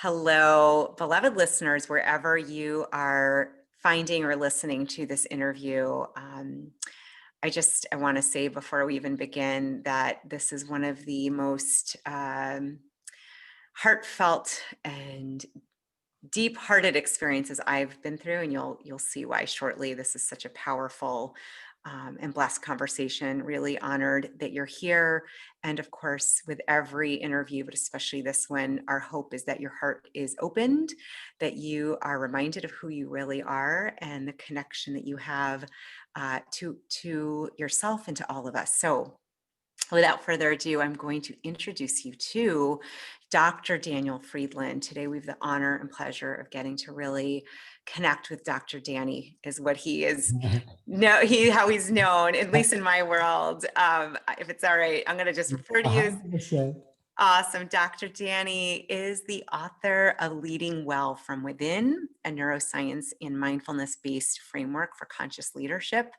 Hello, beloved listeners, wherever you are finding or listening to this interview. I want to say before we even begin that this is one of the most heartfelt and deep-hearted experiences I've been through, and you'll see why shortly. This is such a powerful and blessed conversation. Really honored that you're here. And of course, with every interview, but especially this one, our hope is that your heart is opened, that you are reminded of who you really are and the connection that you have to yourself and to all of us. So without further ado, I'm going to introduce you to Dr. Daniel Friedland. Today, we have the honor and pleasure of getting to really connect with Dr. Danny, is what he is. How he's known, at least in my world. If it's all right, I'm going to just refer to you as 100%. Awesome. Dr. Danny is the author of Leading Well from Within, a neuroscience and mindfulness-based framework for conscious leadership.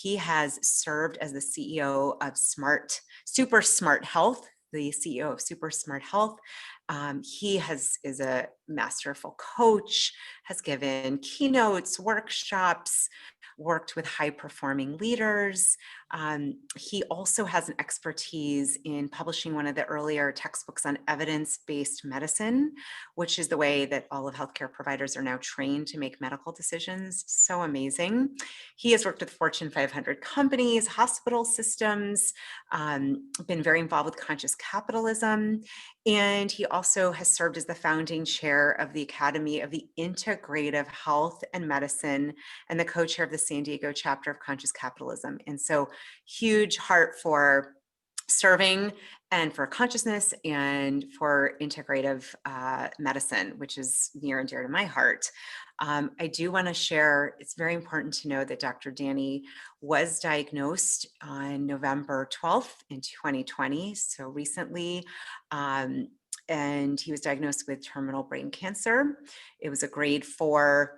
He has served as the CEO of SuperSmartHealth, the CEO of SuperSmartHealth. He is a masterful coach, has given keynotes, workshops, worked with high-performing leaders. He also has an expertise in publishing one of the earlier textbooks on evidence-based medicine, which is the way that all of healthcare providers are now trained to make medical decisions. So amazing. He has worked with Fortune 500 companies, hospital systems, been very involved with conscious capitalism, and he also has served as the founding chair of the Academy of the Integrative Health and Medicine and the co-chair of the San Diego chapter of Conscious Capitalism. And so huge heart for serving and for consciousness and for integrative medicine, which is near and dear to my heart. I do want to share, it's very important to know that Dr. Danny was diagnosed on November 12th in 2020, so recently, and he was diagnosed with terminal brain cancer. It was a grade 4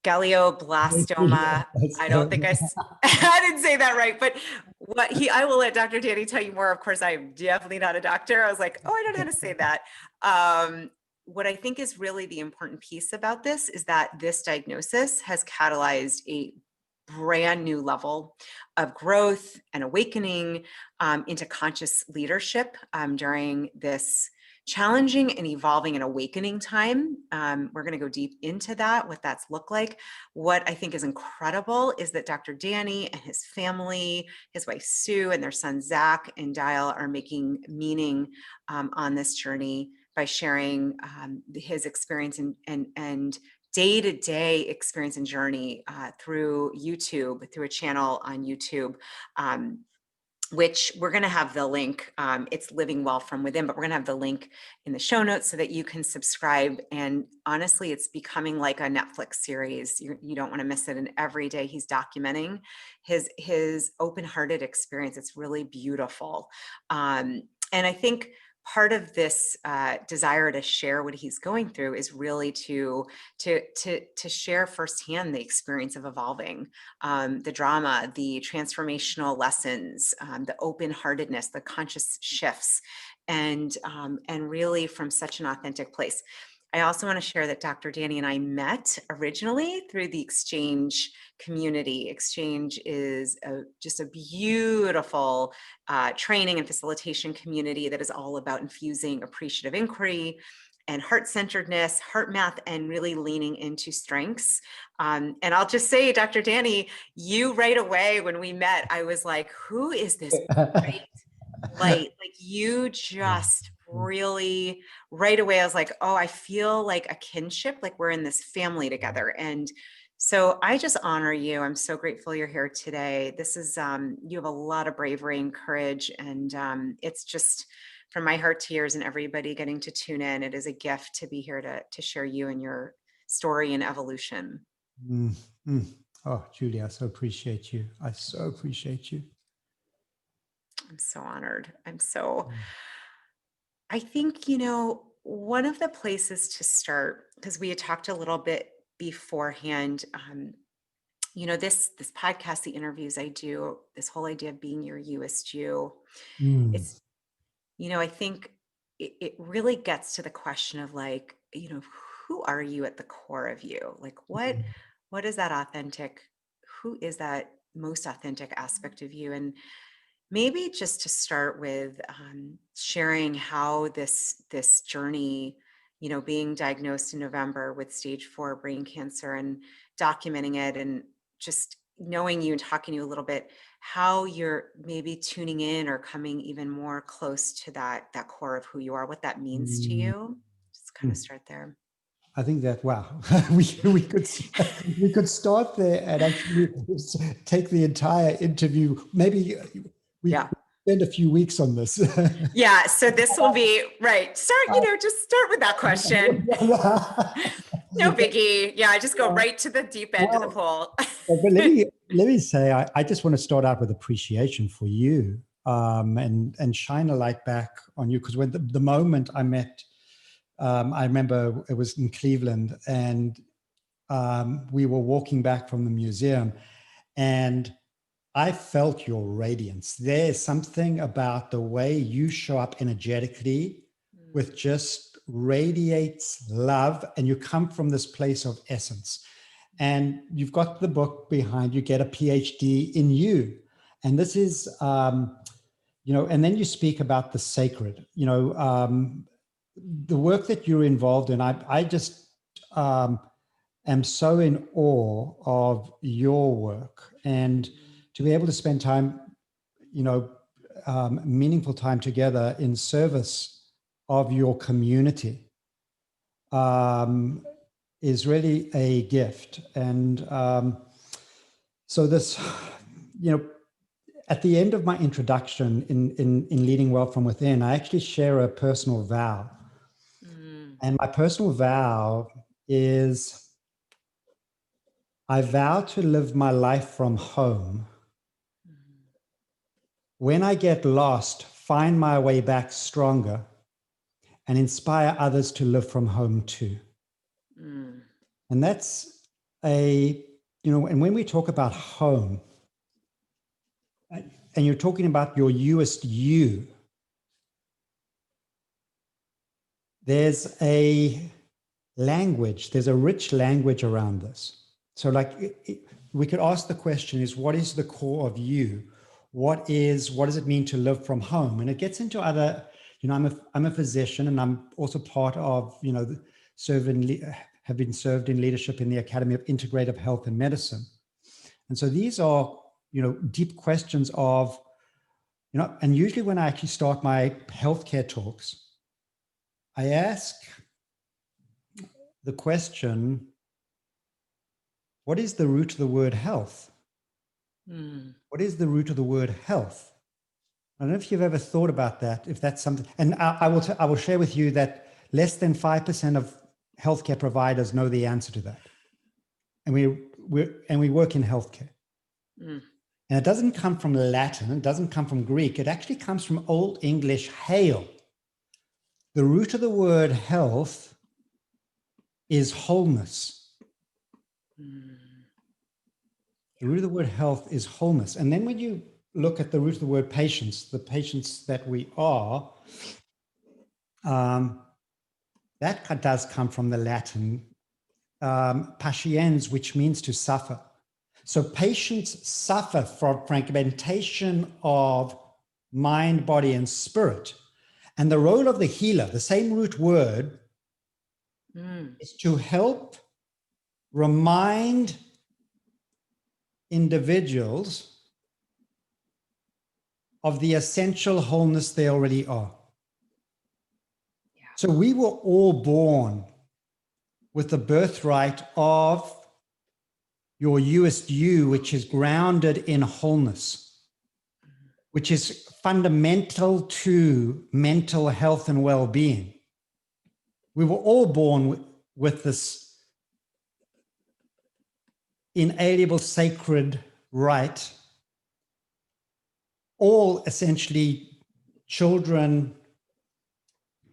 glioblastoma. I don't think I didn't say that right, but I will let Dr. Danny tell you more. Of course, I'm definitely not a doctor. I was like, oh, I don't know how to say that. What I think is really the important piece about this is that this diagnosis has catalyzed a brand new level of growth and awakening into conscious leadership during this challenging and evolving and awakening time. We're going to go deep into that, what that's looked like. What I think is incredible is that Dr. Danny and his family, his wife Sue and their son Zach and Dial are making meaning on this journey by sharing his experience and day-to-day experience and journey through YouTube, through a channel on YouTube, which we're going to have the link. It's Living Well from Within, but we're going to have the link in the show notes so that you can subscribe. And honestly, it's becoming like a Netflix series. You don't want to miss it. And every day he's documenting his open-hearted experience. It's really beautiful. And I think part of this desire to share what he's going through is really to share firsthand the experience of evolving, the drama, the transformational lessons, the open-heartedness, the conscious shifts, and really from such an authentic place. I also want to share that Dr. Danny and I met originally through the Exchange community. Exchange is just a beautiful training and facilitation community that is all about infusing appreciative inquiry and heart-centeredness, heart math, and really leaning into strengths. And I'll just say, Dr. Danny, you right away when we met, I was like, who is this bright light? Like you just really right away, I was like, oh, I feel like a kinship, like we're in this family together. And so I just honor you. I'm so grateful you're here today. This is, you have a lot of bravery and courage. And it's just from my heart to yours and everybody getting to tune in. It is a gift to be here to share you and your story and evolution. Oh, Julie, I so appreciate you. I so appreciate you. I'm so honored. I think, one of the places to start, because we had talked a little bit beforehand, this podcast, the interviews I do, this whole idea of being your Youest you, it's, I think it really gets to the question of like, who are you at the core of you? Like what is that authentic, who is that most authentic aspect of you? And maybe just to start with sharing how this journey, being diagnosed in November with stage 4 brain cancer and documenting it, and just knowing you and talking to you a little bit, how you're maybe tuning in or coming even more close to that core of who you are, what that means to you. Just kind of start there. I think that, wow, we could start there and actually take the entire interview. Maybe we Yeah. spend a few weeks on this. Yeah. So this will be right. Just start with that question. No biggie. Yeah. Just go right to the deep end of the pool. But let me say, I just want to start out with appreciation for you, and shine a light back on you, because when the moment I met, I remember it was in Cleveland, and we were walking back from the museum, and I felt your radiance. There's something about the way you show up energetically, with just radiates love, and you come from this place of essence. And you've got the book behind you, Get a PhD in You. And this is, and then you speak about the sacred, the work that you're involved in. I just am so in awe of your work, and to be able to spend time, meaningful time together in service of your community is really a gift. And so this, at the end of my introduction in Leading Well from Within, I actually share a personal vow. And my personal vow is, I vow to live my life from home. When I get lost, find my way back stronger, and inspire others to live from home too. And that's and when we talk about home, and you're talking about your Youest you, there's a rich language around this. So we could ask the question is, what is the core of you? What does it mean to live from home? And it gets into other, I'm a physician, and I'm also part of, have been served in leadership in the Academy of Integrative Health and Medicine. And so these are, deep questions of, and usually when I actually start my healthcare talks, I ask the question, what is the root of the word health? What is the root of the word health? I don't know if you've ever thought about that, if that's something, and I will share with you that less than 5% of healthcare providers know the answer to that. And we work in healthcare. And it doesn't come from Latin, it doesn't come from Greek, it actually comes from Old English hail. The root of the word health is wholeness. The root of the word health is wholeness. And then when you look at the root of the word patience, the patience that we are, that does come from the Latin patiens, which means to suffer. So patients suffer from fragmentation of mind, body, and spirit. And the role of the healer, the same root word, is to help remind individuals of the essential wholeness they already are. Yeah. So we were all born with the birthright of your Youest you, which is grounded in wholeness, which is fundamental to mental health and well-being. We were all born with this inalienable sacred right, all essentially children,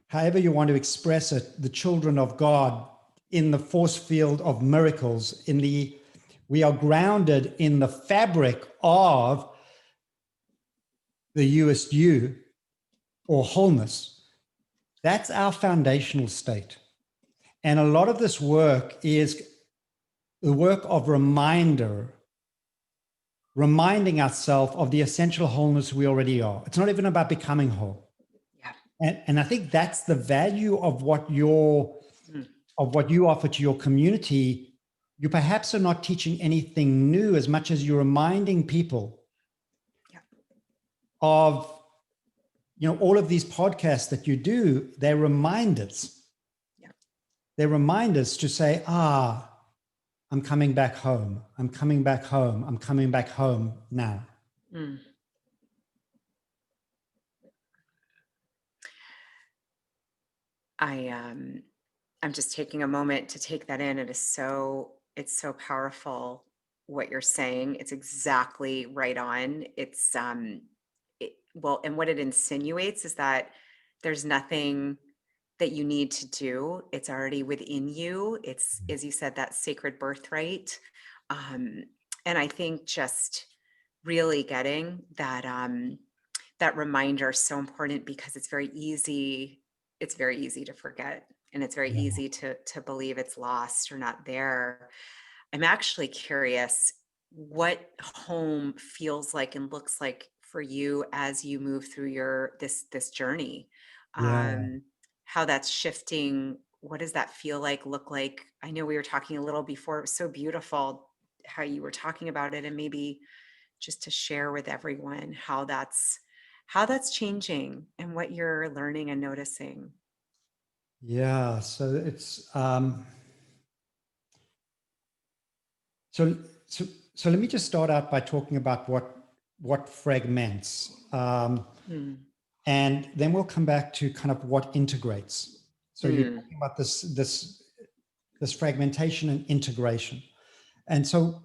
however you want to express it, the children of God in the force field of miracles, we are grounded in the fabric of the Youest you, or wholeness, That's our foundational state. And a lot of this work is the work of reminding ourselves of the essential wholeness we already are. It's not even about becoming whole. Yeah. And I think that's the value of what you offer to your community. You perhaps are not teaching anything new as much as you're reminding people of, all of these podcasts that you do. They're reminders. Yeah. They're reminders to say, I'm coming back home. I'm coming back home. I'm coming back home now. Mm. I'm just taking a moment to take that in. It's so powerful what you're saying. It's exactly right on. It's well, and what it insinuates is that there's nothing that you need to do. It's already within you. It's, as you said, that sacred birthright. And I think just really getting that that reminder is so important, because it's very easy to forget, and it's very easy to believe it's lost or not there. I'm actually curious what home feels like and looks like for you as you move through this journey. Yeah. How that's shifting. What does that feel like, look like? I know we were talking a little before. It was so beautiful how you were talking about it, and maybe just to share with everyone how that's changing and what you're learning and noticing. Yeah. So it's so let me just start out by talking about what fragments, Mm. and then we'll come back to kind of what integrates. So you're talking about this fragmentation and integration. And so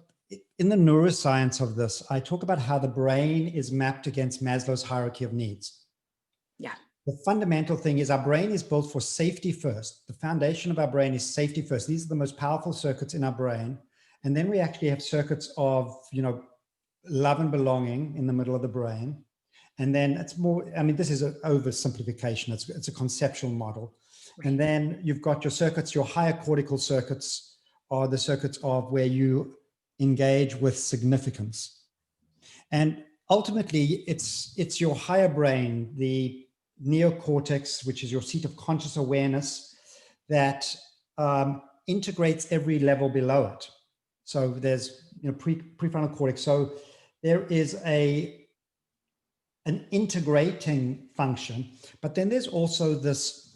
in the neuroscience of this, I talk about how the brain is mapped against Maslow's hierarchy of needs. Yeah. The fundamental thing is our brain is built for safety first. The foundation of our brain is safety first. These are the most powerful circuits in our brain. And then we actually have circuits of, love and belonging in the middle of the brain. And then it's more, this is an oversimplification. It's a conceptual model. Right. And then you've got your circuits, your higher cortical circuits are the circuits of where you engage with significance. And ultimately, it's your higher brain, the neocortex, which is your seat of conscious awareness, that integrates every level below it. So there's prefrontal cortex. So there is an integrating function, but then there's also this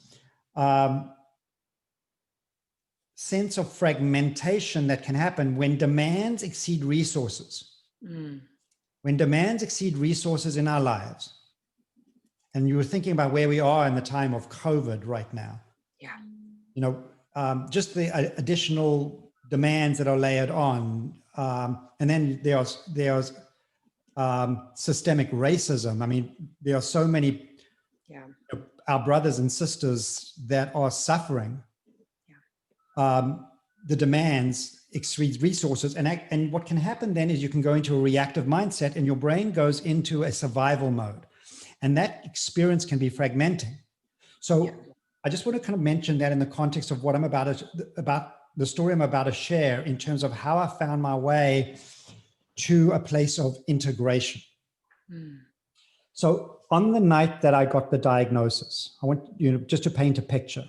sense of fragmentation that can happen when demands exceed resources. When demands exceed resources in our lives, and you were thinking about where we are in the time of COVID right now. Yeah. Just the additional demands that are layered on, and then there's systemic racism. There are so many, our brothers and sisters that are suffering. Yeah. The demands exceed resources, and what can happen then is you can go into a reactive mindset, and your brain goes into a survival mode, and that experience can be fragmenting. So I just want to kind of mention that in the context of what I'm about the story I'm about to share, in terms of how I found my way to a place of integration. So on the night that I got the diagnosis, I want just to paint a picture.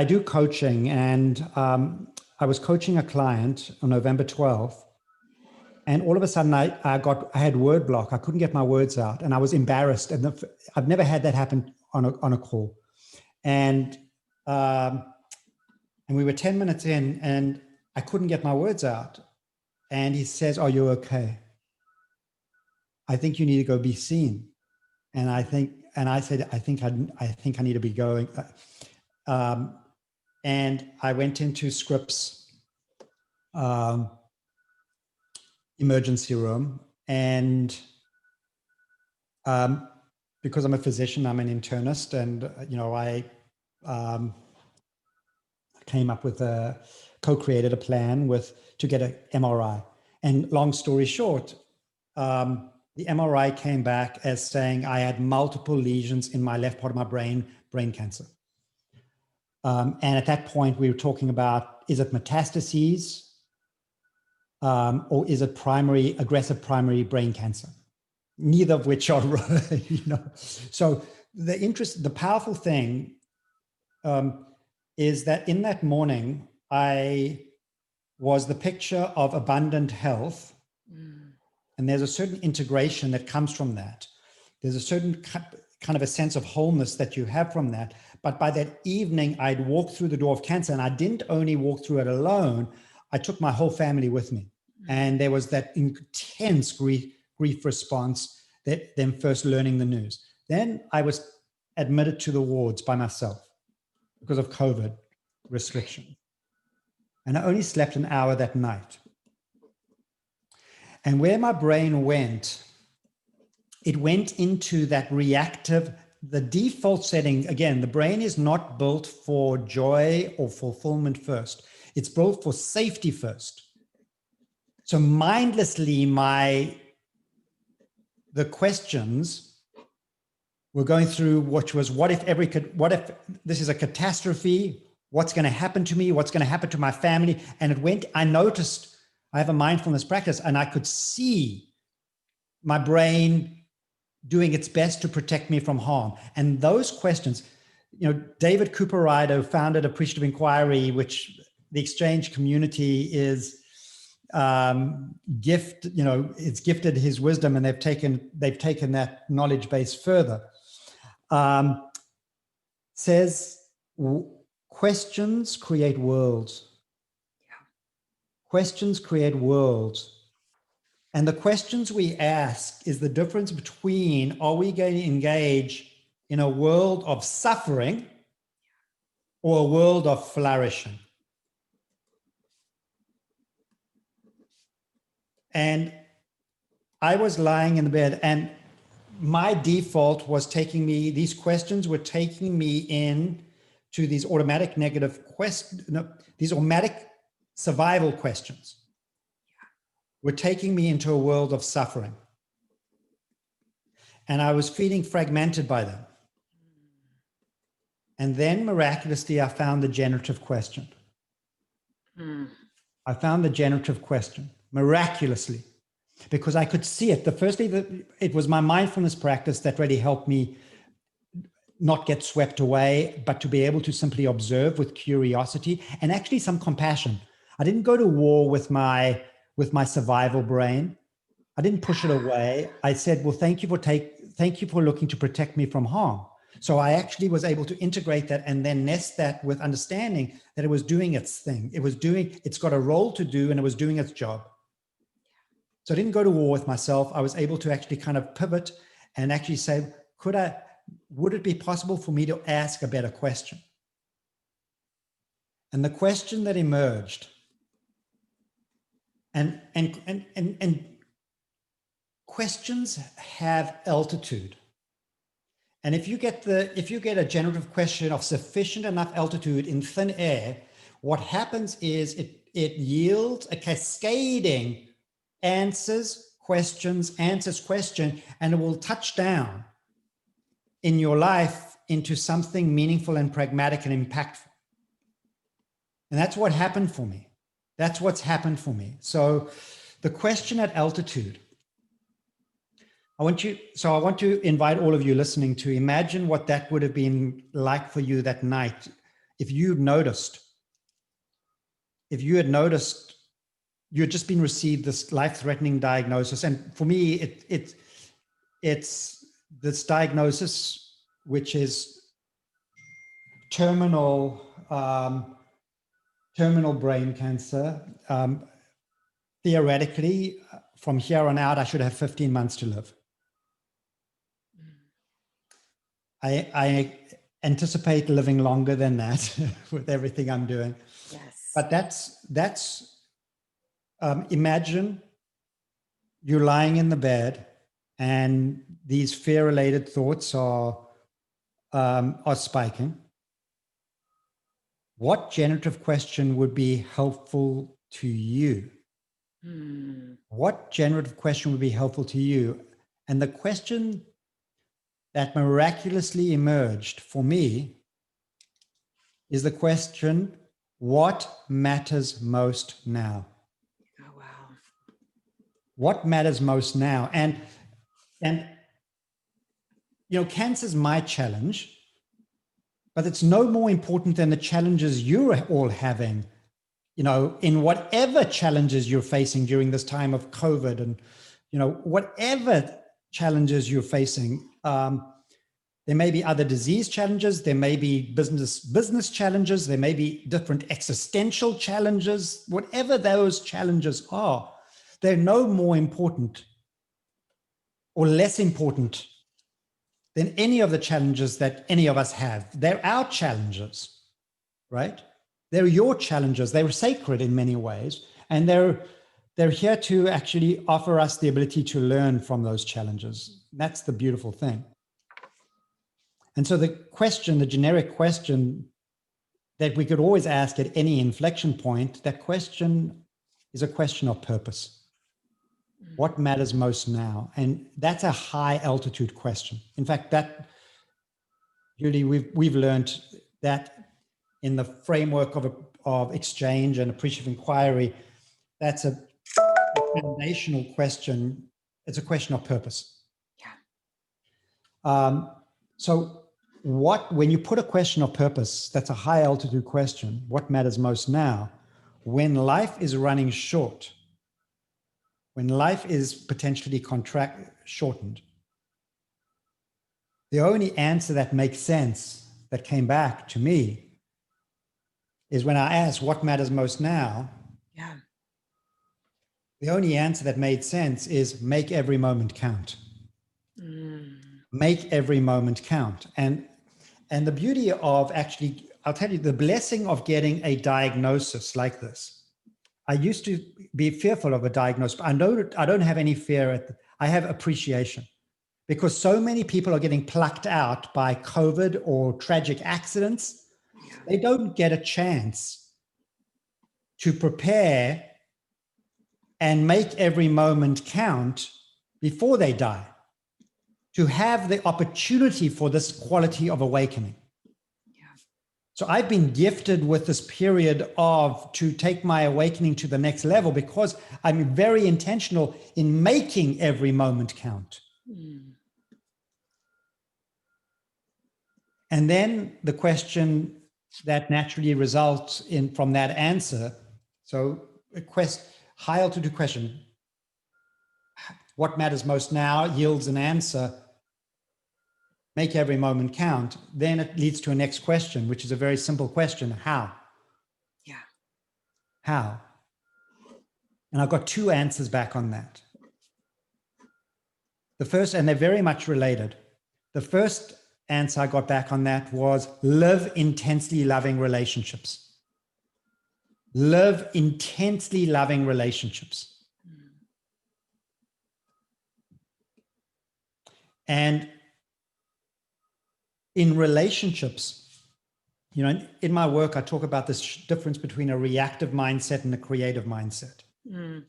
I do coaching, and I was coaching a client on November 12th, and all of a sudden I had word block. I couldn't get my words out, and I was embarrassed. And I've never had that happen on a call. And we were 10 minutes in, and I couldn't get my words out. And he says, "Are you okay? I think you need to go be seen." And I said, I think I need to be going. And I went into Scripps emergency room, and because I'm a physician, I'm an internist, and I came up with co-created a plan to get an MRI. And long story short, the MRI came back as saying I had multiple lesions in my left part of my brain cancer. And at that point, we were talking about, is it metastases or is it aggressive primary brain cancer? Neither of which are, So the powerful thing is that in that morning, I was the picture of abundant health. And there's a certain integration that comes from that. There's a certain kind of a sense of wholeness that you have from that. But by that evening, I'd walked through the door of cancer, and I didn't only walk through it alone. I took my whole family with me. And there was that intense grief response, that them first learning the news. Then I was admitted to the wards by myself because of COVID restriction. And I only slept an hour that night. And where my brain went, it went into that reactive, the default setting. Again, the brain is not built for joy or fulfillment first. It's built for safety first. So mindlessly, the questions were going through, which was, what if this is a catastrophe? What's going to happen to me? What's going to happen to my family? And I noticed, I have a mindfulness practice, and I could see my brain doing its best to protect me from harm. And those questions, David Cooper-Ryder founded Appreciative Inquiry, which the exchange community is it's gifted his wisdom, and they've taken that knowledge base further. Says questions create worlds. Questions create worlds. And the questions we ask is the difference between, are we going to engage in a world of suffering or a world of flourishing? And I was lying in the bed, and my default was these questions were taking me in to these automatic negative questions, these automatic survival questions were taking me into a world of suffering. And I was feeling fragmented by them. And then miraculously, I found the generative question. I found the generative question, miraculously, because I could see it. It was my mindfulness practice that really helped me not get swept away, but to be able to simply observe with curiosity and actually some compassion. I didn't go to war with my survival brain. I didn't push it away. I said, well, thank you for looking to protect me from harm. So I actually was able to integrate that and then nest that with understanding that it was doing its thing. It's got a role to do, and it was doing its job. So I didn't go to war with myself. I was able to actually kind of pivot and actually say, would it be possible for me to ask a better question? And the question that emerged, and questions have altitude. And if you get a generative question of sufficient enough altitude in thin air, what happens is it yields a cascading answers question, and it will touch down in your life into something meaningful and pragmatic and impactful. And that's what happened for me. That's what's happened for me. So the question at altitude, I want to invite all of you listening to imagine what that would have been like for you that night if you had noticed you had just been received this life-threatening diagnosis. And for me, it's this diagnosis, which is terminal brain cancer. Theoretically, from here on out, I should have 15 months to live. I anticipate living longer than that with everything I'm doing. Yes. But that's imagine you're lying in the bed and these fear-related thoughts are spiking. What generative question would be helpful to you? What generative question would be helpful to you? And the question that miraculously emerged for me is the question, what matters most now? Oh, wow. What matters most now? And cancer's my challenge, but it's no more important than the challenges you're all having, in whatever challenges you're facing during this time of COVID and, whatever challenges you're facing. There may be other disease challenges. There may be business challenges. There may be different existential challenges. Whatever those challenges are, they're no more important or less important than any of the challenges that any of us have. They're our challenges, right? They're your challenges. They're sacred in many ways. And they're here to actually offer us the ability to learn from those challenges. That's the beautiful thing. And so the generic question that we could always ask at any inflection point, that question is a question of purpose. What matters most now? And that's a high altitude question. In fact, Julie, we've learned that in the framework of exchange and appreciative inquiry, that's a foundational question. It's a question of purpose. Yeah. So when you put a question of purpose, that's a high altitude question. What matters most now? When life is running short, when life is potentially shortened, the only answer that makes sense that came back to me is when I asked what matters most now. Yeah. The only answer that made sense is make every moment count. Make every moment count. And the beauty of actually, I'll tell you, the blessing of getting a diagnosis like this. I used to be fearful of a diagnosis, but I don't have any fear. I have appreciation, because so many people are getting plucked out by COVID or tragic accidents. Yeah. They don't get a chance to prepare and make every moment count before they die, to have the opportunity for this quality of awakening. Yeah. So I've been gifted with this period to take my awakening to the next level, because I'm very intentional in making every moment count. And then the question that naturally results from that answer. So high altitude question, what matters most now, yields an answer, make every moment count. Then it leads to a next question, which is a very simple question. How? Yeah. How? And I've got two answers back on that. The first, and they're very much related. The first answer I got back on that was live intensely loving relationships. Live intensely loving relationships. And in relationships, in my work, I talk about this difference between a reactive mindset and a creative mindset. And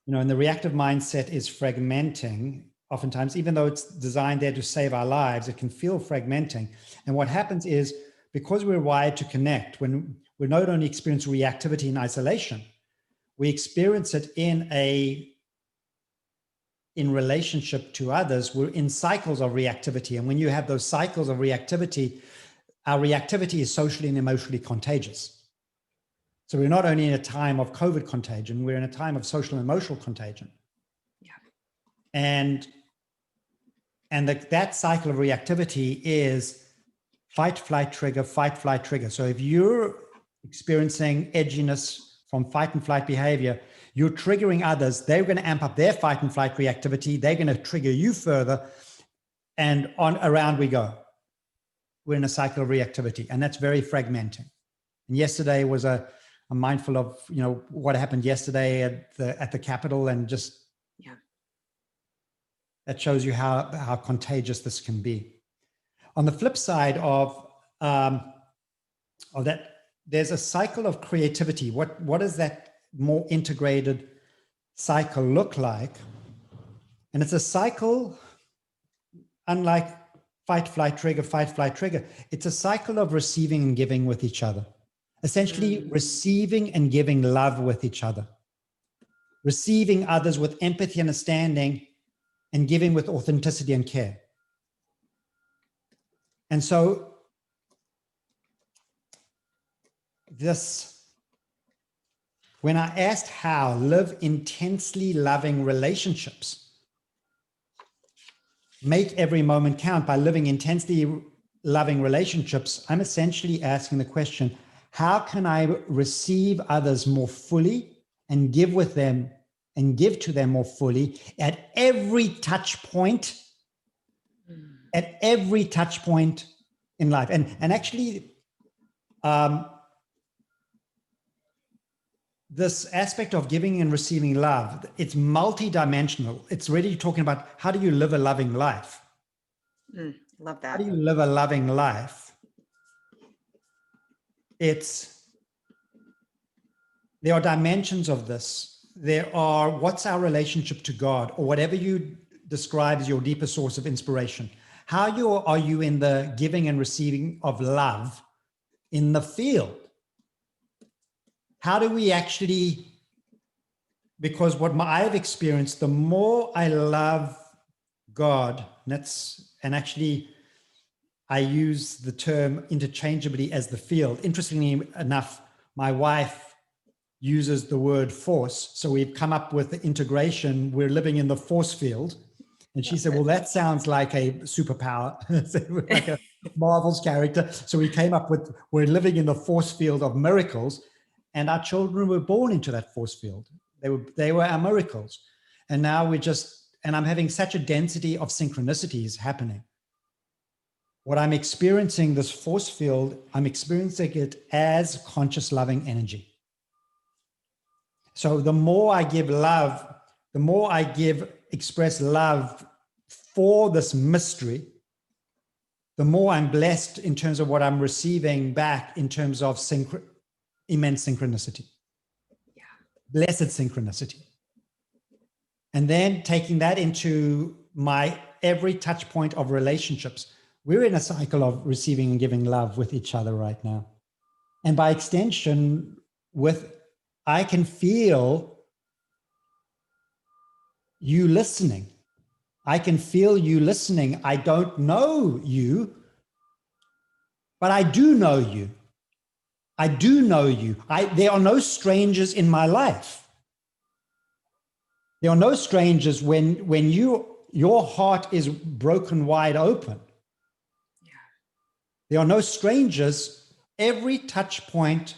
the reactive mindset is fragmenting. Oftentimes, even though it's designed there to save our lives, it can feel fragmenting. And what happens is, because we're wired to connect, when we not only experience reactivity in isolation, we experience it in relationship to others. We're in cycles of reactivity. And when you have those cycles of reactivity, our reactivity is socially and emotionally contagious. So we're not only in a time of COVID contagion, we're in a time of social and emotional contagion. Yeah. And that cycle of reactivity is fight, flight, trigger, fight, flight, trigger. So if you're experiencing edginess from fight and flight behavior, you're triggering others. They're going to amp up their fight and flight reactivity. They're going to trigger you further, and around we go. We're in a cycle of reactivity, and that's very fragmenting. And yesterday was I'm mindful of what happened yesterday at the Capitol, and just that shows you how contagious this can be. On the flip side of that, there's a cycle of creativity. What does that more integrated cycle look like? And it's a cycle unlike fight, flight, trigger, it's a cycle of receiving and giving with each other. Essentially, receiving and giving love with each other. Receiving others with empathy, understanding, and giving with authenticity and care. And so when I asked how, live intensely loving relationships, make every moment count by living intensely loving relationships, I'm essentially asking the question, how can I receive others more fully and give with them and give to them more fully at every touch point, in life? And actually, this aspect of giving and receiving love, it's multidimensional. It's really talking about how do you live a loving life? Love that. How do you live a loving life? There are dimensions of this. There are, what's our relationship to God, or whatever you describe as your deepest source of inspiration? How are you in the giving and receiving of love in the field? How do we actually, because I've experienced, the more I love God, and actually I use the term interchangeably as the field. Interestingly enough, my wife uses the word force. So we've come up with the integration. We're living in the force field. And she said, well, that sounds like a superpower, like a Marvel's character. So we came up with, we're living in the force field of miracles. And our children were born into that force field. They were our miracles. And now I'm having such a density of synchronicities happening. What I'm experiencing, this force field, I'm experiencing it as conscious loving energy. So the more I give love, the more I express love for this mystery, the more I'm blessed in terms of what I'm receiving back in terms of immense synchronicity. Yeah. Blessed synchronicity. And then taking that into my every touch point of relationships. We're in a cycle of receiving and giving love with each other right now. And by extension, I can feel you listening. I can feel you listening. I don't know you, but I do know you. I do know you. There are no strangers in my life. There are no strangers when your heart is broken wide open. Yeah. There are no strangers. Every touch point,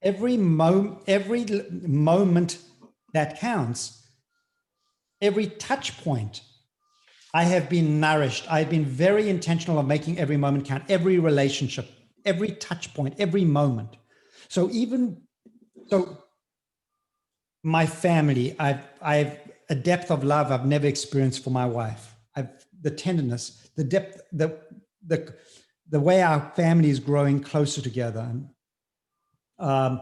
every moment that counts, every touch point, I have been nourished. I've been very intentional of making every moment count, every relationship, every touch point, every moment. So my family, I've a depth of love I've never experienced for my wife. The tenderness, the depth, the way our family is growing closer together. And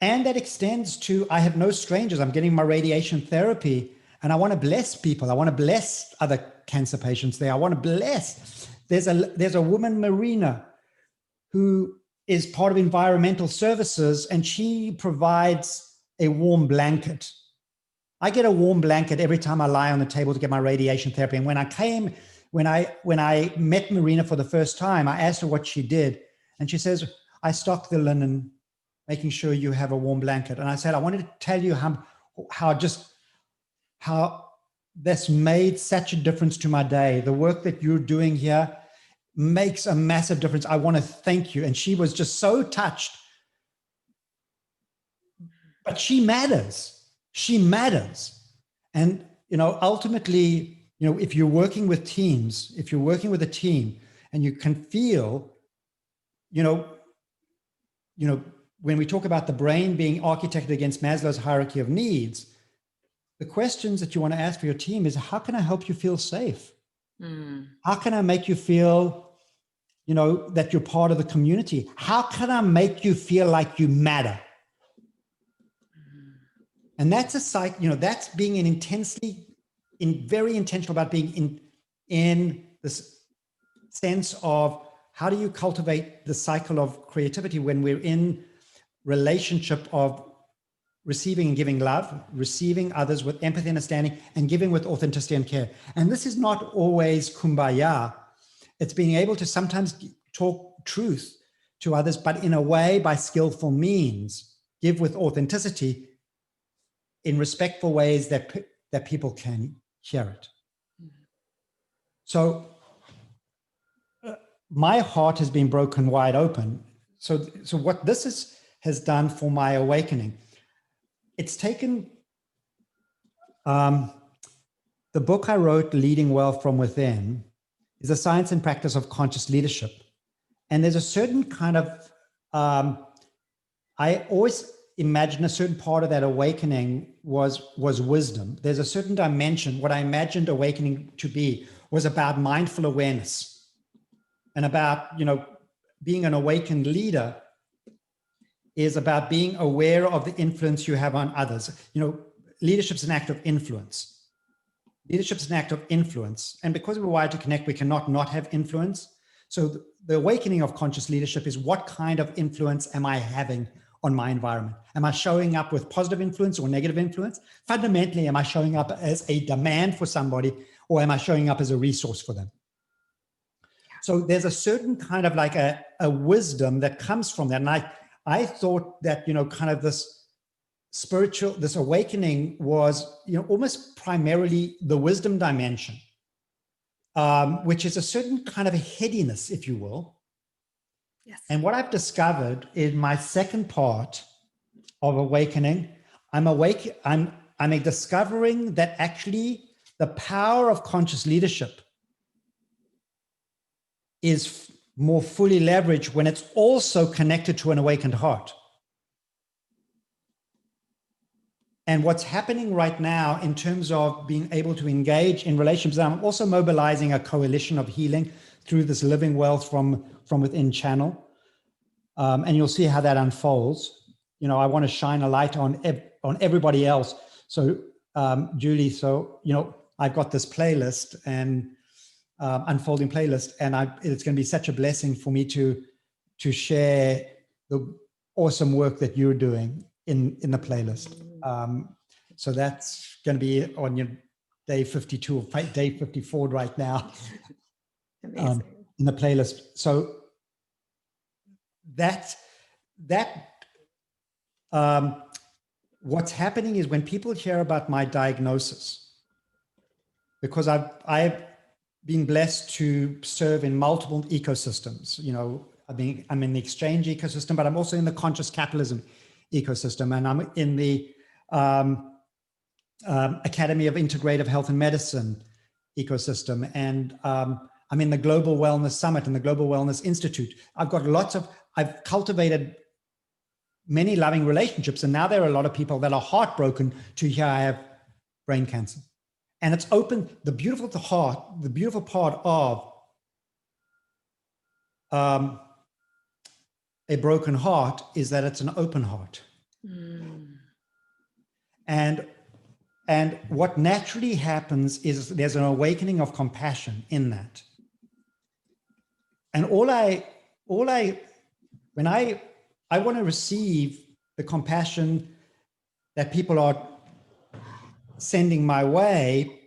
that extends to, I have no strangers. I'm getting my radiation therapy and I want to bless people. I want to bless other cancer patients there. I want to bless. There's a woman, Marina, who is part of environmental services, and she provides a warm blanket. I get a warm blanket every time I lie on the table to get my radiation therapy. And when I met Marina for the first time, I asked her what she did. And she says, I stock the linen, making sure you have a warm blanket. And I said, I wanted to tell you how this made such a difference to my day. The work that you're doing here makes a massive difference. I want to thank you. And she was just so touched. But she matters. She matters. And, ultimately, if you're working with teams, if you're working with a team and you can feel, when we talk about the brain being architected against Maslow's hierarchy of needs, the questions that you want to ask for your team is, how can I help you feel safe? How can I make you feel, that you're part of the community? How can I make you feel like you matter? And that's that's being very intentional about being in this sense of how do you cultivate the cycle of creativity when we're in relationship of receiving and giving love, receiving others with empathy and understanding, and giving with authenticity and care. And this is not always kumbaya. It's being able to sometimes talk truth to others, but in a way, by skillful means, give with authenticity in respectful ways that people can hear it. So my heart has been broken wide open. So what this has done for my awakening, it's taken the book I wrote, Leading Well from Within, is a science and practice of conscious leadership. And there's a certain kind of, I always imagine a certain part of that awakening was wisdom. There's a certain dimension. What I imagined awakening to be was about mindful awareness and about, being an awakened leader is about being aware of the influence you have on others. Leadership's an act of influence. Leadership's an act of influence. And because we're wired to connect, we cannot not have influence. So the awakening of conscious leadership is, what kind of influence am I having on my environment? Am I showing up with positive influence or negative influence? Fundamentally, am I showing up as a demand for somebody, or am I showing up as a resource for them? So there's a certain kind of like a wisdom that comes from that. And I thought that, kind of this awakening was, almost primarily the wisdom dimension, which is a certain kind of a headiness, if you will. Yes. And what I've discovered in my second part of awakening, I'm discovering that actually the power of conscious leadership is more fully leveraged when it's also connected to an awakened heart. And what's happening right now in terms of being able to engage in relationships, I'm also mobilizing a coalition of healing through this Living Wealth from Within channel. And you'll see how that unfolds. I want to shine a light on everybody else. So Julie, I've got this playlist and unfolding playlist, and it's going to be such a blessing for me to share the awesome work that you're doing in the playlist. So that's going to be on your day 52 or day 54 right now. Amazing. In the playlist. So what's happening is when people hear about my diagnosis, because I've been blessed to serve in multiple ecosystems. I'm in the exchange ecosystem, but I'm also in the conscious capitalism ecosystem, and I'm in the Academy of Integrative Health and Medicine ecosystem, and I'm in the Global Wellness Summit and the Global Wellness Institute. I've cultivated many loving relationships, and now there are a lot of people that are heartbroken to hear I have brain cancer. And it's open, the beautiful part of a broken heart is that it's an open heart. And what naturally happens is there's an awakening of compassion in that. And when I want to receive the compassion that people are sending my way,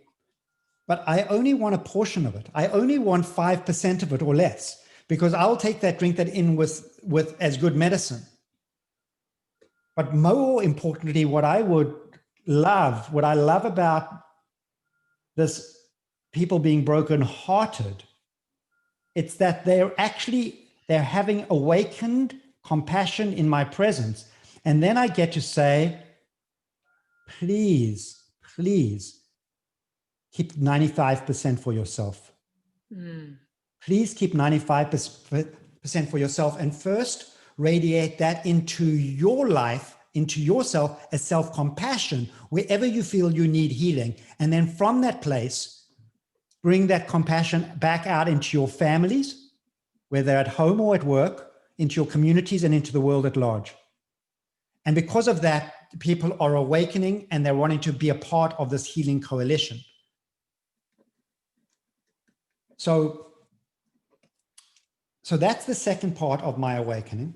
but I only want a portion of it. I only want 5% of it or less, because I'll drink that in with as good medicine. But more importantly, what I love about this people being brokenhearted, it's that they're having awakened compassion in my presence. And then I get to say, please keep 95% for yourself. Please keep 95% for yourself, and first radiate that into your life, into yourself, as self-compassion, wherever you feel you need healing. And then from that place, bring that compassion back out into your families, whether at home or at work, into your communities and into the world at large. And because of that, people are awakening and they're wanting to be a part of this healing coalition. So that's the second part of my awakening.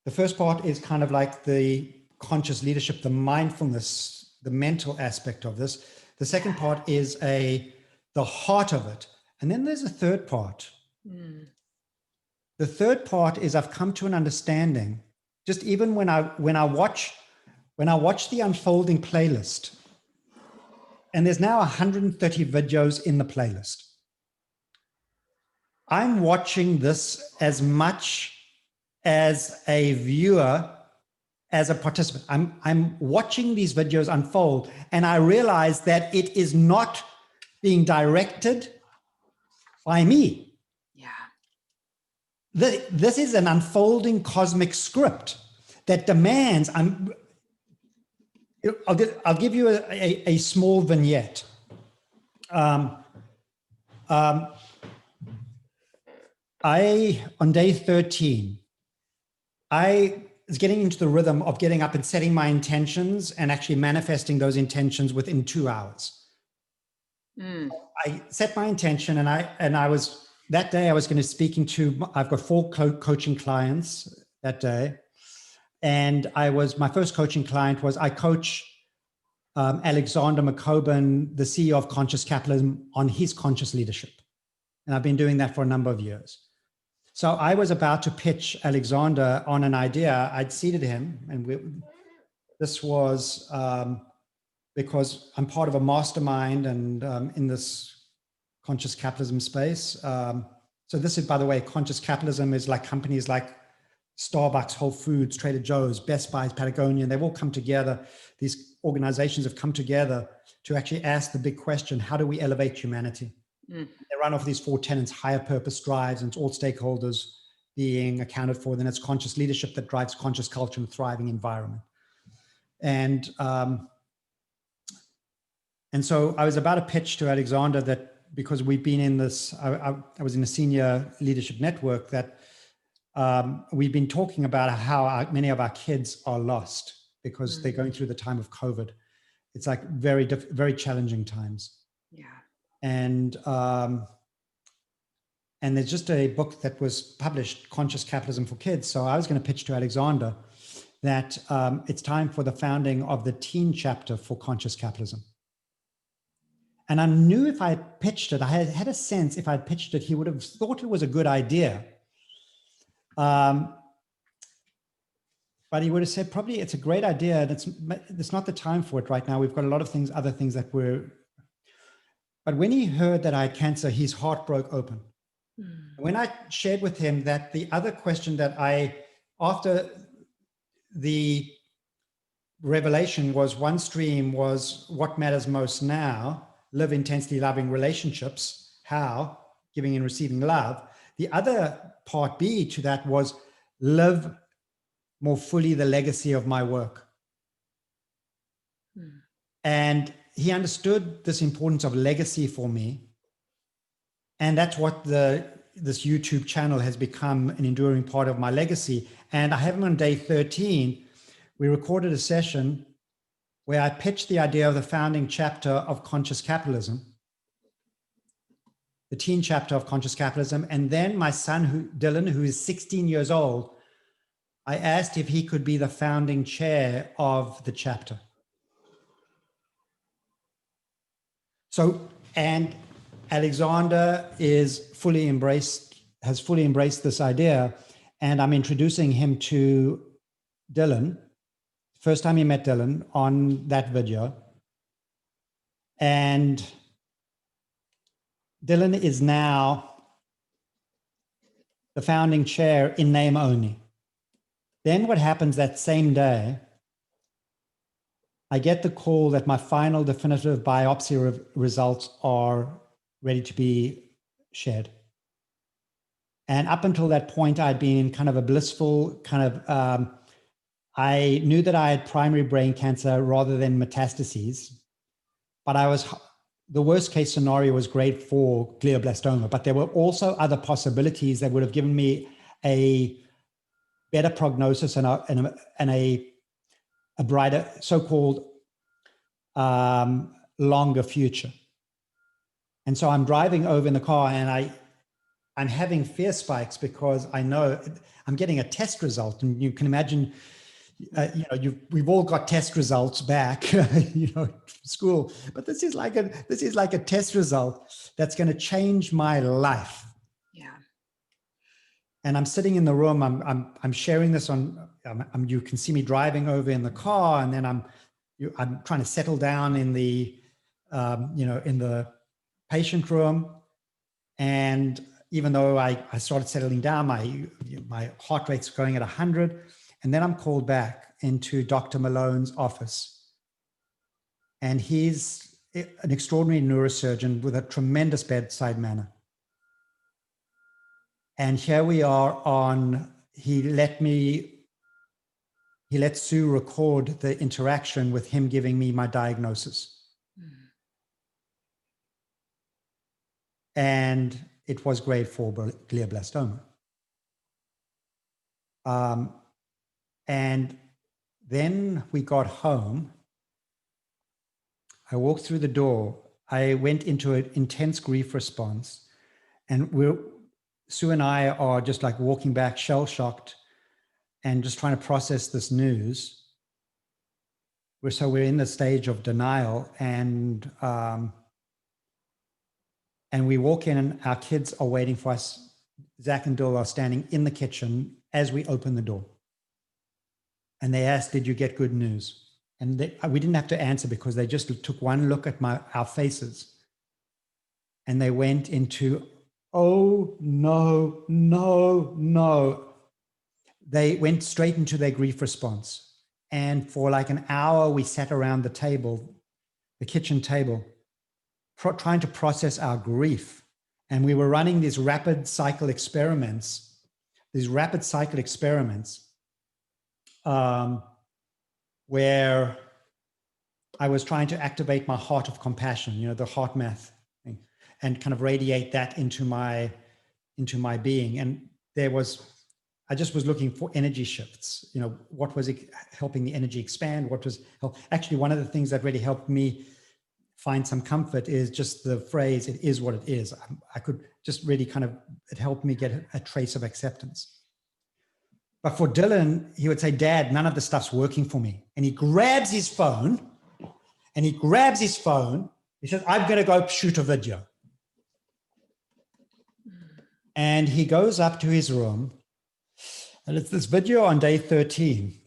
The first part is kind of like the conscious leadership, the mindfulness, the mental aspect of this. The second part is the heart of it. And then there's a third part. Mm. The third part is I've come to an understanding, just even when I watch the unfolding playlist, and there's now 130 videos in the playlist. I'm watching this as much as a viewer, as a participant. I'm watching these videos unfold, and I realize that it is not being directed by me. Yeah. This is an unfolding cosmic script that demands. I'll give you a small vignette. On day 13, I was getting into the rhythm of getting up and setting my intentions and actually manifesting those intentions within 2 hours. Mm. I set my intention, and I was, that day I was going to speaking to, I've got 4 coaching clients that day. And my first coaching client was, I coach Alexander McCoben, the CEO of Conscious Capitalism, on his conscious leadership. And I've been doing that for a number of years. So I was about to pitch Alexander on an idea. I'd seated him, and this was because I'm part of a mastermind and in this conscious capitalism space. So this is, by the way, conscious capitalism is like companies like Starbucks, Whole Foods, Trader Joe's, Best Buy, Patagonia. They've all come together. These organizations have come together to actually ask the big question: how do we elevate humanity? Mm. They run off these 4 tenets: higher purpose drives, and it's all stakeholders being accounted for. Then it's conscious leadership that drives conscious culture and thriving environment. And so I was about to pitch to Alexander that, because we've been in this, I was in a senior leadership network, that we've been talking about how many of our kids are lost because they're going through the time of COVID. It's like very, very challenging times. Yeah. And there's just a book that was published, Conscious Capitalism for Kids. So I was going to pitch to Alexander that it's time for the founding of the teen chapter for Conscious Capitalism. And I knew if I had pitched it, I had a sense if I had pitched it, he would have thought it was a good idea. But he would have said, probably it's a great idea, and it's not the time for it right now. We've got a lot of things, other things that we're. But when he heard that I had cancer, his heart broke open. When I shared with him that the other question that after the revelation was, one stream was what matters most now, live intensely loving relationships, how, giving and receiving love. The other part B to that was live more fully the legacy of my work. And he understood this importance of legacy for me. And that's what this YouTube channel has become, an enduring part of my legacy. And I have him on day 13. We recorded a session where I pitched the idea of the founding chapter of Conscious Capitalism, the teen chapter of Conscious Capitalism. And then my son, Dylan, who is 16 years old, I asked if he could be the founding chair of the chapter. So, and Alexander has fully embraced this idea, and I'm introducing him to Dylan. First time he met Dylan on that video. And Dylan is now the founding chair in name only. Then what happens that same day, I get the call that my final definitive biopsy results are ready to be shared. And up until that point, I'd been in kind of a blissful kind of, I knew that I had primary brain cancer rather than metastases, but the worst case scenario was grade 4 glioblastoma, but there were also other possibilities that would have given me a better prognosis and a brighter, so-called longer future. And so I'm driving over in the car, and I'm having fear spikes because I know I'm getting a test result. And you can imagine, we've all got test results back, school, but this is like a test result that's going to change my life. Yeah. And I'm sitting in the room. I'm sharing this on. You can see me driving over in the car, and then I'm trying to settle down in the, in the patient room. And even though I started settling down, my heart rate's going at 100, and then I'm called back into Dr. Malone's office, and he's an extraordinary neurosurgeon with a tremendous bedside manner. And here we are he let Sue record the interaction with him giving me my diagnosis. And it was grade 4 glioblastoma. And then we got home. I walked through the door. I went into an intense grief response. And Sue and I are just like walking back, shell-shocked, and just trying to process this news. We're in the stage of denial, and we walk in, and our kids are waiting for us. Zach and Dill are standing in the kitchen as we open the door. And they asked, "Did you get good news?" And we didn't have to answer because they just took one look at our faces, and they went into, "Oh, no, no, no." They went straight into their grief response. And for like an hour, we sat around the table, the kitchen table, trying to process our grief. And we were running these rapid cycle experiments, where I was trying to activate my heart of compassion, the heart math thing, and kind of radiate that into my being. And I just was looking for energy shifts. What was helping the energy expand? Actually, one of the things that really helped me find some comfort is just the phrase, "It is what it is." I could just really it helped me get a trace of acceptance. But for Dylan, he would say, "Dad, none of the stuff's working for me." And he grabs his phone. He says, "I'm going to go shoot a video." And he goes up to his room. And it's this video on day 13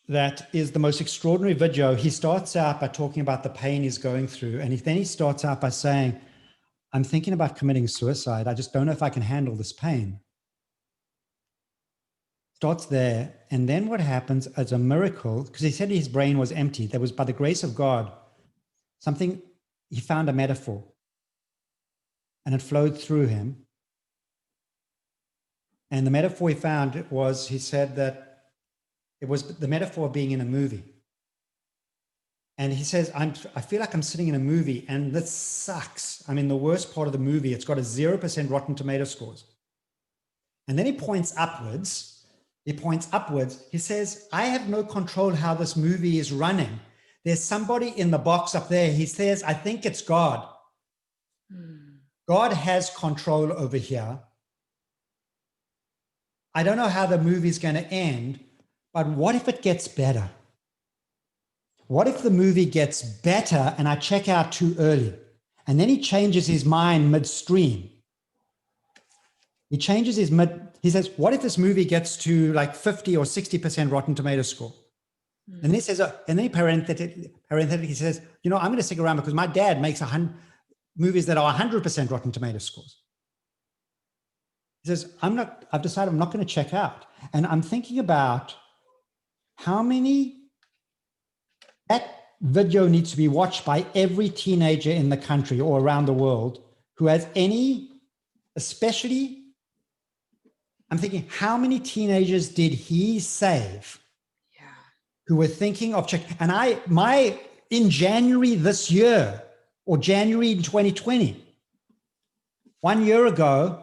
that is the most extraordinary video. He starts out by talking about the pain he's going through. And then he starts out by saying, "I'm thinking about committing suicide. I just don't know if I can handle this pain." Starts there. And then what happens as a miracle, because he said his brain was empty. There was, by the grace of God, he found a metaphor. And it flowed through him. And the metaphor he found he said that it was the metaphor of being in a movie. And he says, I feel like I'm sitting in a movie, and this sucks. I'm in the worst part of the movie. It's got a 0% Rotten Tomato scores. And then he points upwards. He says, "I have no control how this movie is running. There's somebody in the box up there." He says, "I think it's God. God has control over here. I don't know how the movie's going to end, but what if it gets better? What if the movie gets better and I check out too early?" And then he changes his mind midstream. He says, "What if this movie gets to like 50 or 60% Rotten Tomato score?" And then he says, and then parenthetically says, "I'm going to stick around because my dad makes movies that are 100% Rotten Tomato scores." He says, I've decided I'm not going to check out. And I'm thinking about that video needs to be watched by every teenager in the country or around the world who has especially, I'm thinking, how many teenagers did he save? Yeah. Who were thinking of checking? And in January this year, or January 2020, 1 year ago,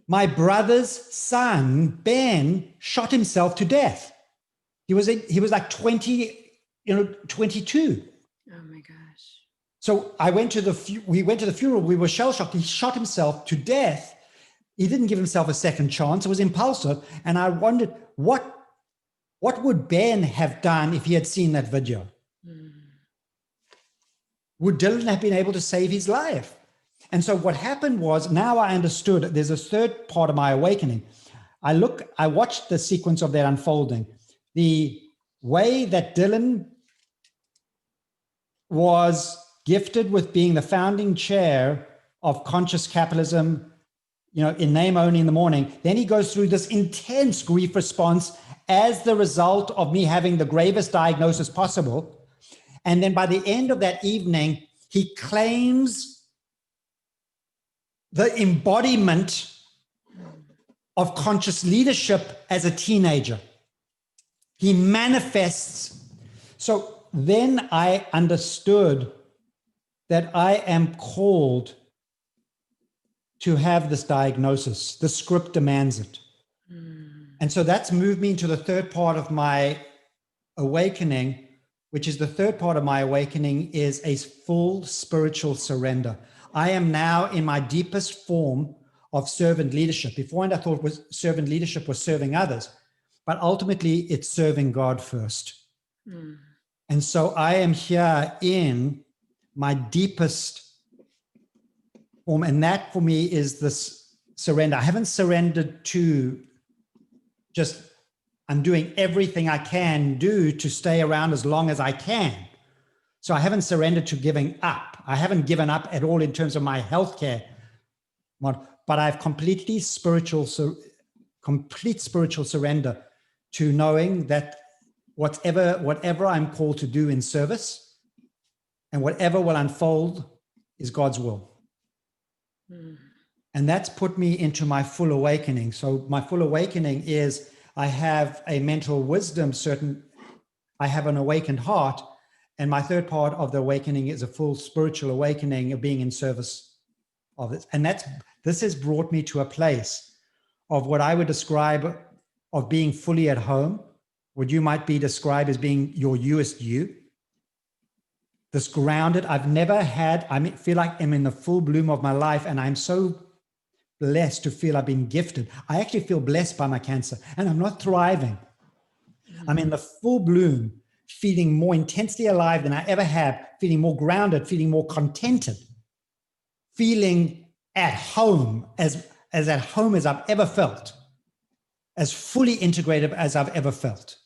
my brother's son, Ben, shot himself to death. He was like 22. Oh my gosh. So we went to the funeral. We were shell shocked. He shot himself to death. He didn't give himself a second chance. It was impulsive. And I wondered, what would Ben have done if he had seen that video? Would Dylan have been able to save his life? And so what happened was, now I understood there's a third part of my awakening. I watched the sequence of that unfolding. The way that Dylan was gifted with being the founding chair of conscious capitalism, in name only in the morning. Then he goes through this intense grief response as the result of me having the gravest diagnosis possible. And then by the end of that evening, he claims the embodiment of conscious leadership as a teenager. He manifests. So then I understood that I am called to have this diagnosis. The script demands it. And so that's moved me into the third part of my awakening, which is the third part of my awakening is a full spiritual surrender. I am now in my deepest form of servant leadership. Beforehand, I thought servant leadership was serving others, but ultimately it's serving God first. And so I am here in my deepest form, and that for me is this surrender. I haven't surrendered to just, I'm doing everything I can do to stay around as long as I can. So I haven't surrendered to giving up. I haven't given up at all in terms of my healthcare, but I've complete spiritual surrender to knowing that whatever I'm called to do in service and whatever will unfold is God's will. And that's put me into my full awakening. So my full awakening is I have a mental wisdom, I have an awakened heart. And my third part of the awakening is a full spiritual awakening of being in service of this. And this has brought me to a place of what I would describe of being fully at home, what you might be described as being your Youest you. This grounded, I've never had, feel like I'm in the full bloom of my life, and I'm so blessed to feel I've been gifted. I actually feel blessed by my cancer, and I'm not thriving. I'm in the full bloom, feeling more intensely alive than I ever have, feeling more grounded, feeling more contented, feeling at home, as at home as I've ever felt, as fully integrated as I've ever felt.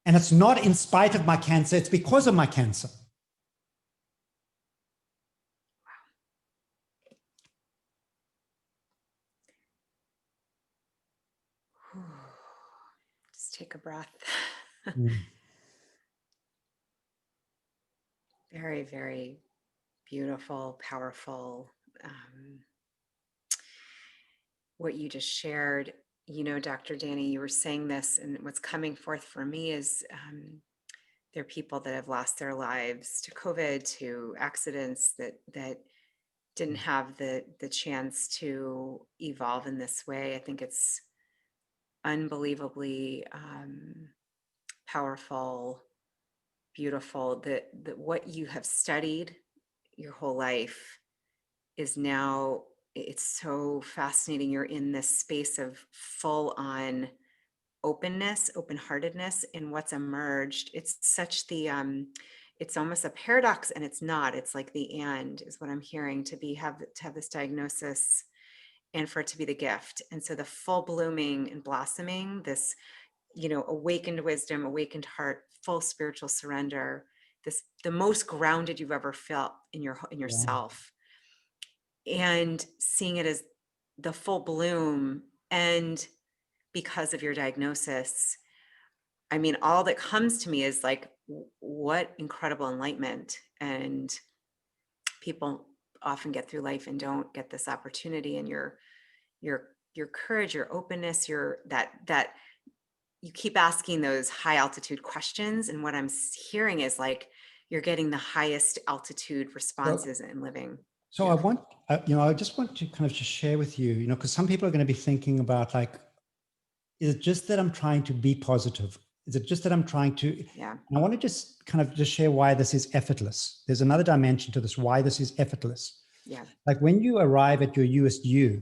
And it's not in spite of my cancer, it's because of my cancer. Just take a breath. Very, very beautiful, powerful. What you just shared, Dr. Danny, you were saying this, and what's coming forth for me is there are people that have lost their lives to COVID, to accidents that didn't have the chance to evolve in this way. I think it's unbelievably powerful, beautiful that what you have studied your whole life is now, it's so fascinating. You're in this space of full on openness, open-heartedness in what's emerged. It's such it's almost a paradox, and it's not. It's like the and is what I'm hearing, to have this diagnosis and for it to be the gift. And so the full blooming and blossoming, this, awakened wisdom, awakened heart, full spiritual surrender, the most grounded you've ever felt in yourself. And seeing it as the full bloom, and because of your diagnosis, all that comes to me is like, what incredible enlightenment. And people often get through life and don't get this opportunity. And your courage, your openness, that you keep asking those high altitude questions. And what I'm hearing is like, you're getting the highest altitude responses in living. So I just want to kind of just share with you, because some people are going to be thinking about like, is it just that I'm trying to be positive? Is it just that I'm trying to, Yeah. I want to just kind of just share why this is effortless. There's another dimension to this, why this is effortless. Yeah. Like when you arrive at your Youest you,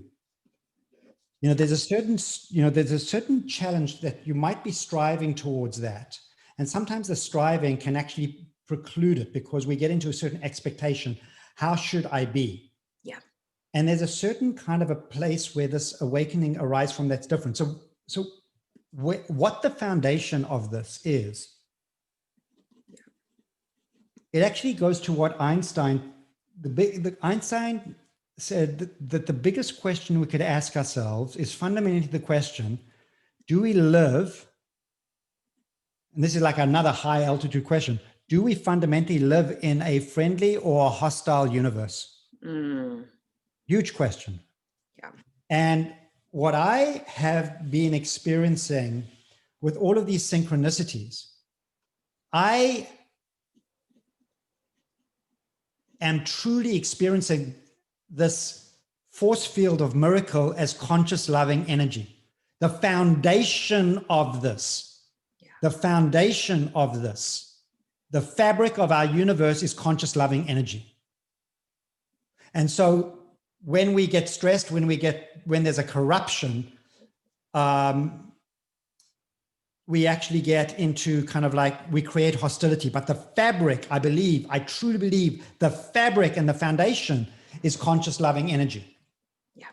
there's a certain challenge that you might be striving towards that. And sometimes the striving can actually preclude it because we get into a certain expectation. How should I be? Yeah. And there's a certain kind of a place where this awakening arises from that's different. So what the foundation of this is, it actually goes to what Einstein said that the biggest question we could ask ourselves is fundamentally the question, do we live, and this is like another high altitude question, do we fundamentally live in a friendly or a hostile universe? Huge question. Yeah. And what I have been experiencing with all of these synchronicities, I am truly experiencing this force field of miracle as conscious loving energy. The foundation of this, the fabric of our universe is conscious loving energy. And so when we get stressed, when there's a corruption, we actually get into kind of like, we create hostility. But the fabric, I truly believe the fabric and the foundation is conscious loving energy. Yeah.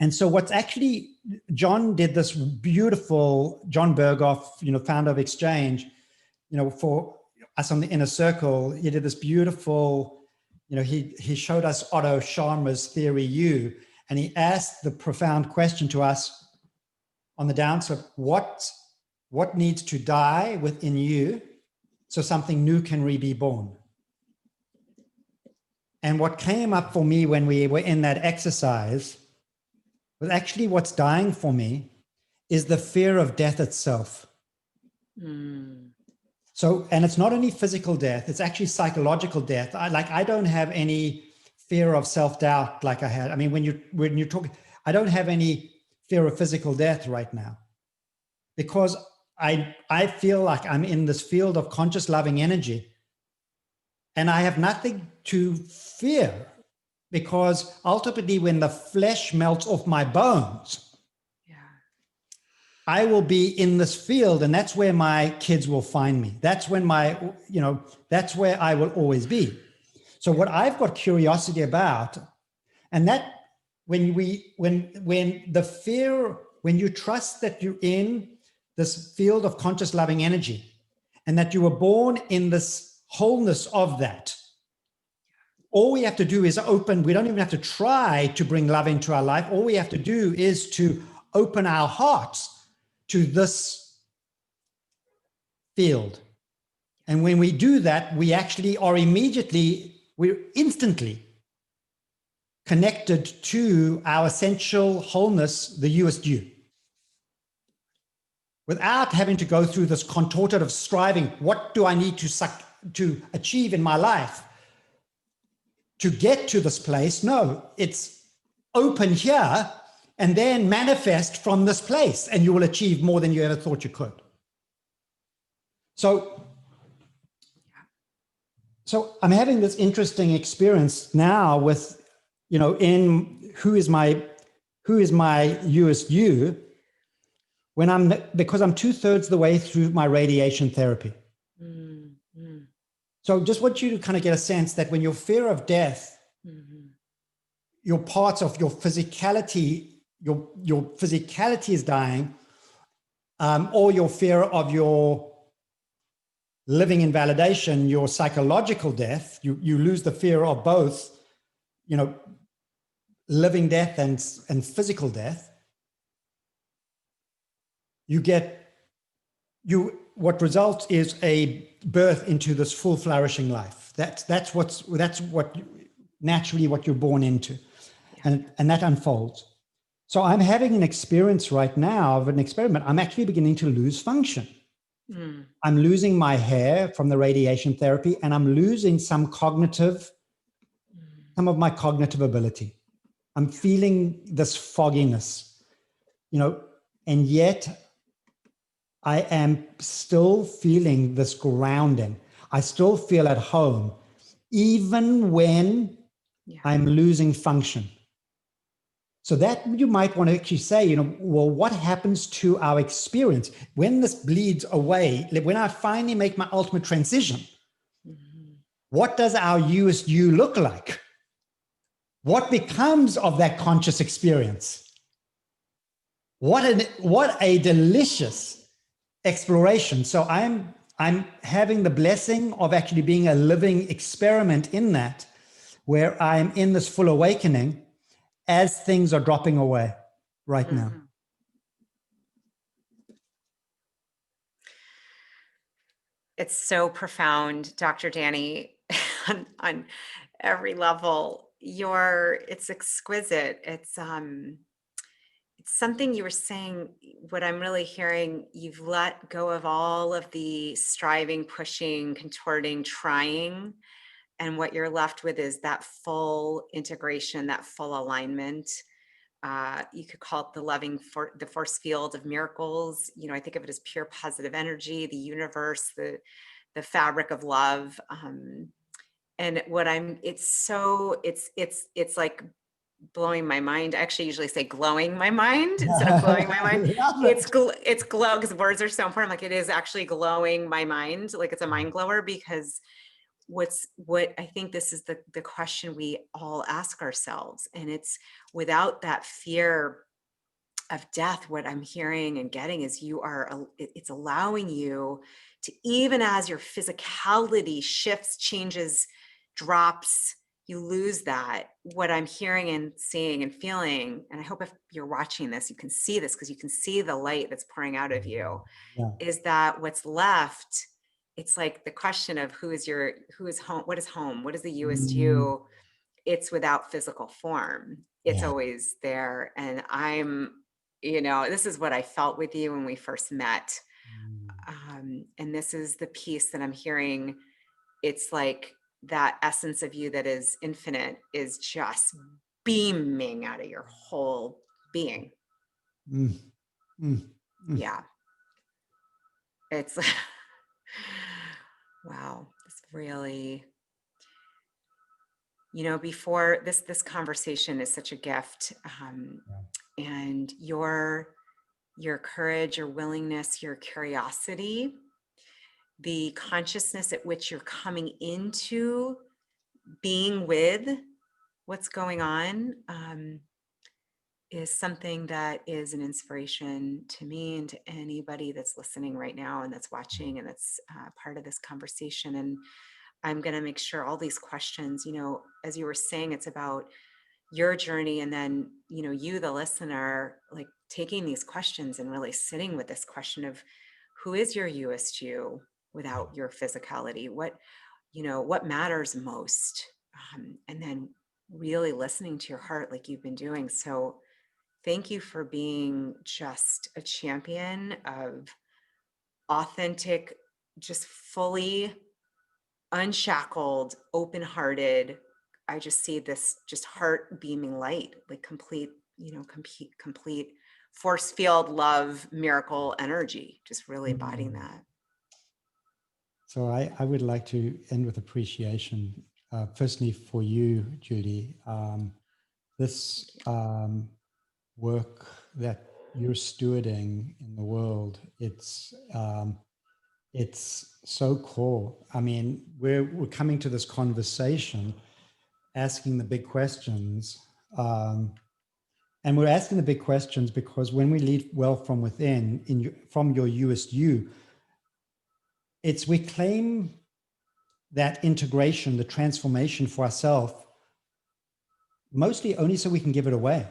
And so what's actually, John did this beautiful, John Berghoff, founder of Exchange, for us on the inner circle, he did this beautiful, he showed us Otto Scharmer's theory U, and he asked the profound question to us on the downside, what needs to die within you so something new can be born? And what came up for me when we were in that exercise was actually what's dying for me is the fear of death itself. So, and it's not only physical death, it's actually psychological death. I don't have any fear of self-doubt like I had. I mean, when you talk, I don't have any fear of physical death right now because I feel like I'm in this field of conscious loving energy and I have nothing to fear because ultimately when the flesh melts off my bones, I will be in this field and that's where my kids will find me. That's when that's where I will always be. So what I've got curiosity about, and that when you trust that you're in this field of conscious loving energy and that you were born in this wholeness of that, all we have to do is open. We don't even have to try to bring love into our life. All we have to do is to open our hearts to this field. And when we do that, we actually are we're instantly connected to our essential wholeness, the Youest you. Without having to go through this contorted of striving, what do I need to achieve in my life to get to this place? No, it's open here and then manifest from this place and you will achieve more than you ever thought you could. So I'm having this interesting experience now with, in who is my Youest you, because I'm 2/3 the way through my radiation therapy. So just want you to kind of get a sense that when your fear of death, your parts of your physicality, your physicality is dying, or your fear of your living in validation, your psychological death, you lose the fear of both, living death and physical death. What results is a birth into this full flourishing life. That's what naturally what you're born into, and that unfolds. So I'm having an experience right now of an experiment. I'm actually beginning to lose function. I'm losing my hair from the radiation therapy, and I'm losing some of my cognitive ability. I'm feeling this fogginess, and yet I am still feeling this grounding. I still feel at home, even when I'm losing function. So that you might want to actually say, well, what happens to our experience when this bleeds away? When I finally make my ultimate transition, what does our Youest you look like? What becomes of that conscious experience? What a delicious exploration. So I'm having the blessing of actually being a living experiment in that, where I'm in this full awakening as things are dropping away right now. It's so profound, Dr. Danny, on every level. It's exquisite. It's something you were saying. What I'm really hearing, you've let go of all of the striving, pushing, contorting, trying, and what you're left with is that full integration, that full alignment. You could call it the force field of miracles. I think of it as pure positive energy, the universe, the fabric of love. And it's like blowing my mind. I actually usually say glowing my mind instead of blowing my mind. It's glow, because words are so important. Like, it is actually glowing my mind. Like, it's a mind glower, because what I think this is the question we all ask ourselves. And it's without that fear of death, what I'm hearing and getting is it's allowing you to, even as your physicality shifts, changes, drops, you lose that. What I'm hearing and seeing and feeling, and I hope if you're watching this, you can see this, because you can see the light that's pouring out of you, is that what's left. It's like the question of who is home? What is home? What is the Youest you? It's without physical form. It's always there. And this is what I felt with you when we first met. And this is the piece that I'm hearing. It's like that essence of you that is infinite is just beaming out of your whole being. Yeah. It's wow. It's really, before this conversation is such a gift. And your courage, your willingness, your curiosity, the consciousness at which you're coming into being with what's going on, is something that is an inspiration to me and to anybody that's listening right now and that's watching and that's part of this conversation. And I'm going to make sure all these questions, as you were saying, it's about your journey, and then, you, the listener, like taking these questions and really sitting with this question of who is your Youest you without your physicality? What matters most? And then really listening to your heart like you've been doing. So thank you for being just a champion of authentic, just fully unshackled, open-hearted. I just see this just heart beaming light, like complete force field, love, miracle energy, just really embodying that. So I would like to end with appreciation, firstly for you, Judy. This work that you're stewarding in the world, it's so core. I mean, we're coming to this conversation asking the big questions. And we're asking the big questions because when we lead well from within, from your Youest you, we claim that integration, the transformation for ourselves, mostly only so we can give it away.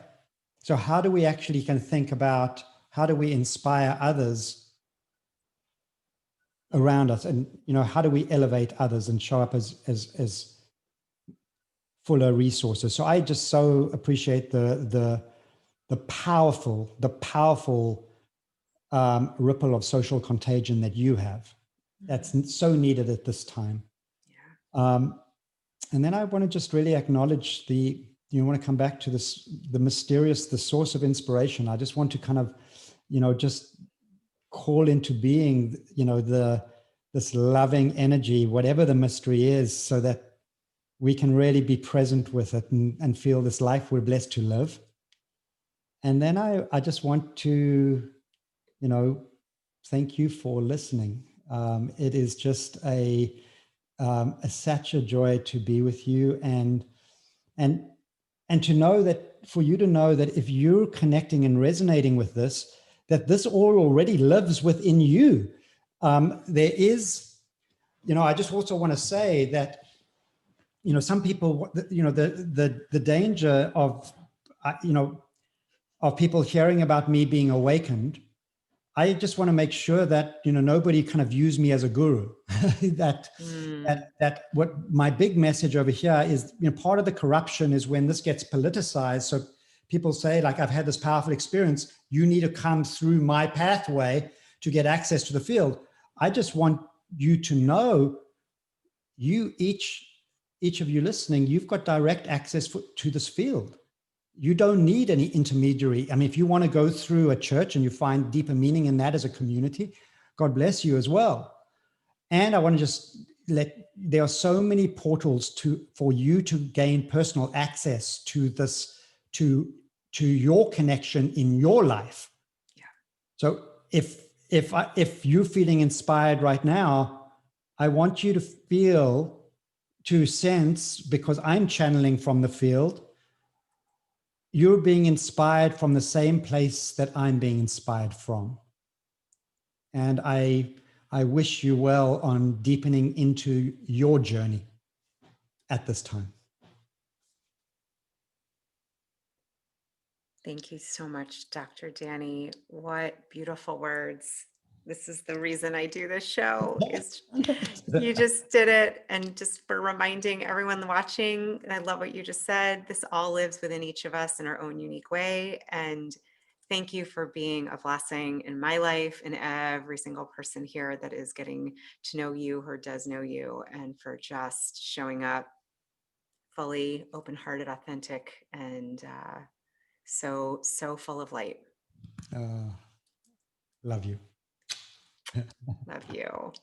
So how do we actually can think about how do we inspire others around us, and how do we elevate others and show up as fuller resources? So I just so appreciate the powerful ripple of social contagion that you have. That's so needed at this time. Yeah. And then I want to just really acknowledge want to come back to this, the mysterious, the source of inspiration. I just want to kind of, just call into being, this loving energy, whatever the mystery is, so that we can really be present with it and feel this life we're blessed to live. And then I just want to, thank you for listening. It is just such a joy to be with you, and to know that, for you to know that if you're connecting and resonating with this, that this all already lives within you. There is, I just also want to say that, some people, the danger of, of people hearing about me being awakened. I just want to make sure that, nobody kind of views me as a guru. that what my big message over here is, part of the corruption is when this gets politicized. So people say, like, I've had this powerful experience, you need to come through my pathway to get access to the field. I just want you to know, each of you listening, you've got direct access to this field. You don't need any intermediary. I mean, if you want to go through a church and you find deeper meaning in that as a community, God bless you as well. And I want to just there are so many portals for you to gain personal access to this, to your connection in your life. Yeah. So if you're feeling inspired right now, I want you to sense, because I'm channeling from the field, you're being inspired from the same place that I'm being inspired from. And I wish you well on deepening into your journey at this time. Thank you so much, Dr. Danny. What beautiful words. This is the reason I do this show, is you just did it. And just for reminding everyone watching, and I love what you just said, this all lives within each of us in our own unique way. And thank you for being a blessing in my life and every single person here that is getting to know you or does know you, and for just showing up fully open-hearted, authentic, and so full of light. Love you. Love you.